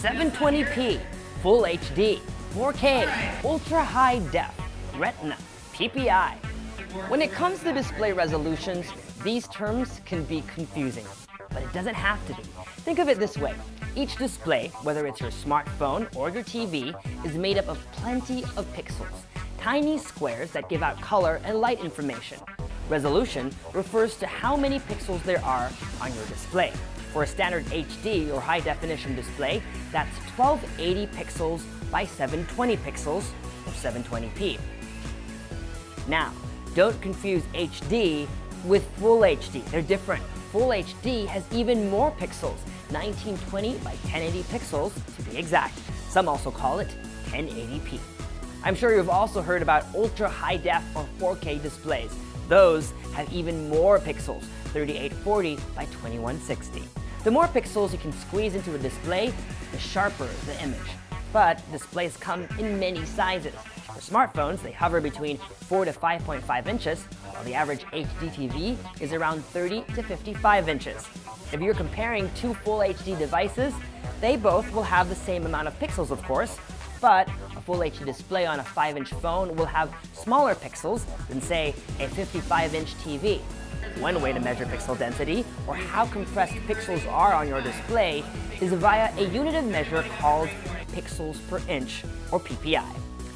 720p, Full HD, 4K, Ultra High Def, Retina, PPI. When it comes to display resolutions, these terms can be confusing, but it doesn't have to be. Think of it this way. Each display, whether it's your smartphone or your TV, is made up of plenty of pixels, tiny squares that give out color and light information. Resolution refers to how many pixels there are on your display. For a standard HD or high-definition display, that's 1280 pixels by 720 pixels, or 720p. Now, don't confuse HD with Full HD. They're different. Full HD has even more pixels, 1920 by 1080 pixels to be exact. Some also call it 1080p. I'm sure you've also heard about ultra high def or 4K displays. Those have even more pixels, 3840 by 2160. The more pixels you can squeeze into a display, the sharper the image. But displays come in many sizes. For smartphones, they hover between 4 to 5.5 inches, while the average HD TV is around 30 to 55 inches. If you're comparing two Full HD devices, they both will have the same amount of pixels, of course, but a Full HD display on a 5-inch phone will have smaller pixels than, say, a 55-inch TV. One way to measure pixel density, or how compressed pixels are on your display, is via a unit of measure called pixels per inch, or PPI.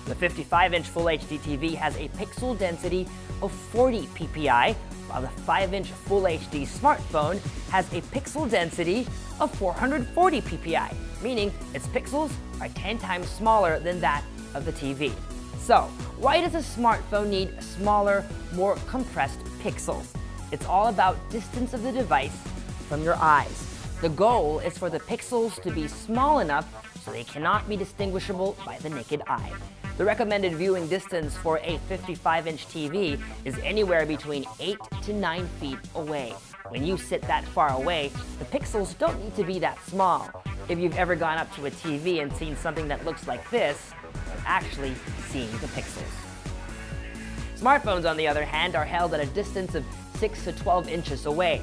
The 55-inch Full HD TV has a pixel density of 40 PPI, while the 5-inch Full HD smartphone has a pixel density of 440 PPI, meaning its pixels are 10 times smaller than that of the TV. So, why does a smartphone need smaller, more compressed pixels? It's all about distance of the device from your eyes. The goal is for the pixels to be small enough so they cannot be distinguishable by the naked eye. The recommended viewing distance for a 55-inch TV is anywhere between 8 to 9 feet away. When you sit that far away, the pixels don't need to be that small. If you've ever gone up to a TV and seen something that looks like this, you're actually seeing the pixels. Smartphones, on the other hand, are held at a distance of 6 to 12 inches away.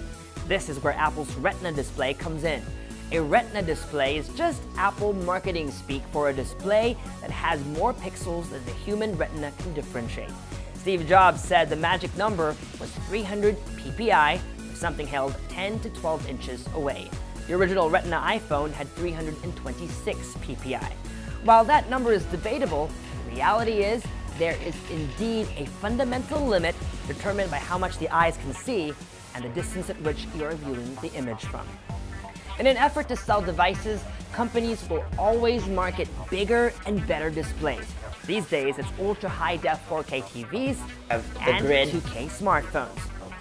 This is where Apple's Retina display comes in. A Retina display is just Apple marketing speak for a display that has more pixels than the human retina can differentiate. Steve Jobs said the magic number was 300 PPI, or something held 10 to 12 inches away. The original Retina iPhone had 326 PPI. While that number is debatable, the reality is there is indeed a fundamental limit determined by how much the eyes can see and the distance at which you are viewing the image from. In an effort to sell devices, companies will always market bigger and better displays. These days, it's ultra-high-def 4K TVs and 2K smartphones.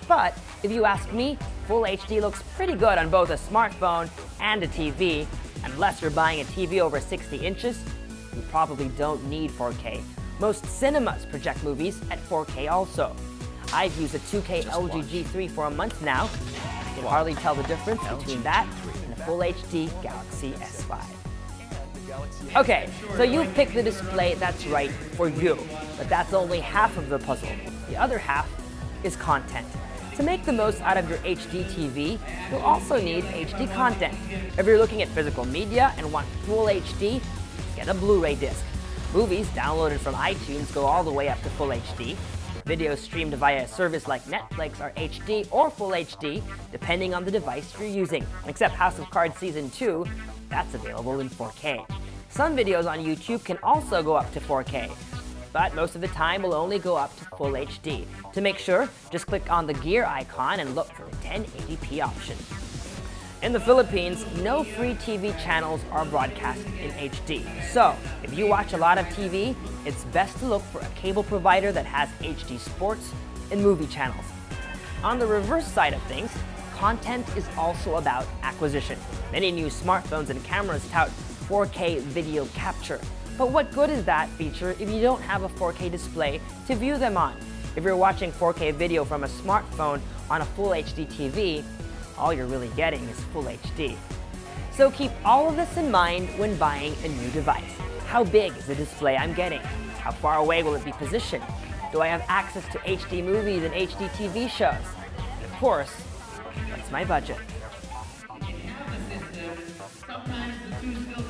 But if you ask me, Full HD looks pretty good on both a smartphone and a TV. Unless you're buying a TV over 60 inches, you probably don't need 4K. Most cinemas project movies at 4K also. I've used a 2K LG G3 for a month now. You can hardly tell the difference between that and a Full HD Galaxy S5. Okay, so you pick the display that's right for you, but that's only half of the puzzle. The other half is content. To make the most out of your HD TV, you'll also need HD content. If you're looking at physical media and want Full HD, get a Blu-ray disc. Movies downloaded from iTunes go all the way up to Full HD. Videos streamed via a service like Netflix are HD or Full HD, depending on the device you're using. Except House of Cards Season 2, that's available in 4K. Some videos on YouTube can also go up to 4K, but most of the time will only go up to Full HD. To make sure, just click on the gear icon and look for the 1080p option. In the Philippines, no free TV channels are broadcast in HD. So, if you watch a lot of TV, it's best to look for a cable provider that has HD sports and movie channels. On the reverse side of things, content is also about acquisition. Many new smartphones and cameras tout 4K video capture. But what good is that feature if you don't have a 4K display to view them on? If you're watching 4K video from a smartphone on a Full HD TV, all you're really getting is Full HD. So keep all of this in mind when buying a new device. How big is the display I'm getting? How far away will it be positioned? Do I have access to HD movies and HD TV shows? And of course, what's my budget? Sometimes the two still